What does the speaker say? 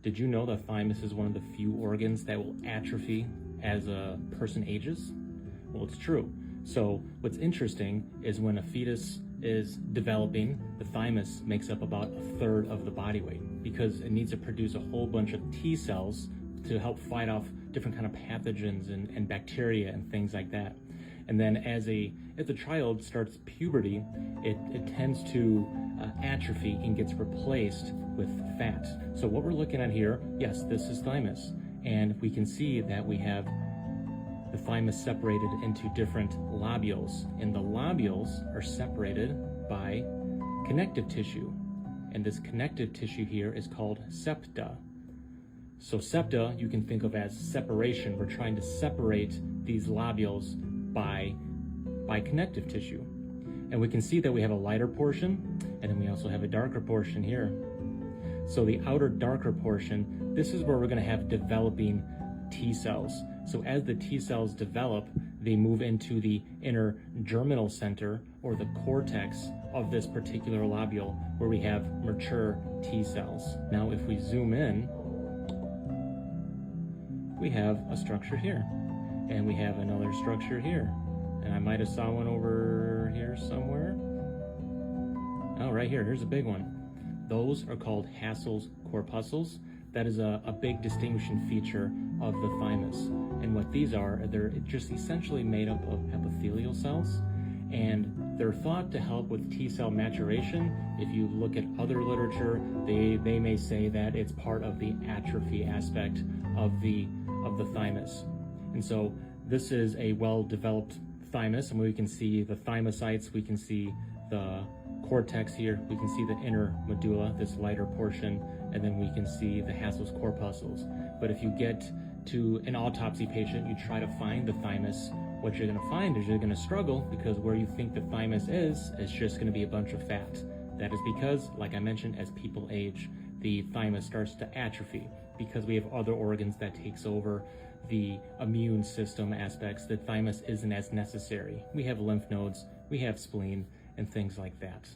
Did you know the thymus is one of the few organs that will atrophy as a person ages? Well, it's true. So what's interesting is when a fetus is developing, the thymus makes up about a third of the body weight because it needs to produce a whole bunch of T cells to help fight off different kind of pathogens and bacteria and things like that. And then as the child starts puberty, it tends to atrophy and gets replaced with fat. So what we're looking at here, yes, this is thymus. And we can see that we have the thymus separated into different lobules. And the lobules are separated by connective tissue. And this connective tissue here is called septa. So septa, you can think of as separation. We're trying to separate these lobules by connective tissue. And we can see that we have a lighter portion, and then we also have a darker portion here. So the outer darker portion, this is where we're gonna have developing T cells. So as the T cells develop, they move into the inner germinal center or the cortex of this particular lobule where we have mature T cells. Now if we zoom in, we have a structure here. And we have another structure here. And I might have saw one over here somewhere. Oh, right here, here's a big one. Those are called Hassel's corpuscles. That is a big distinguishing feature of the thymus. And what these are, they're just essentially made up of epithelial cells. And they're thought to help with T cell maturation. If you look at other literature, they may say that it's part of the atrophy aspect of the thymus. And so this is a well-developed thymus, and we can see the thymocytes, we can see the cortex here, we can see the inner medulla, this lighter portion, and then we can see the Hassel's corpuscles. But if you get to an autopsy patient, you try to find the thymus, what you're gonna find is you're gonna struggle because where you think the thymus is, it's just gonna be a bunch of fat. That is because, like I mentioned, as people age, the thymus starts to atrophy because we have other organs that takes over the immune system aspects. The thymus isn't as necessary. We have lymph nodes, we have spleen, and things like that.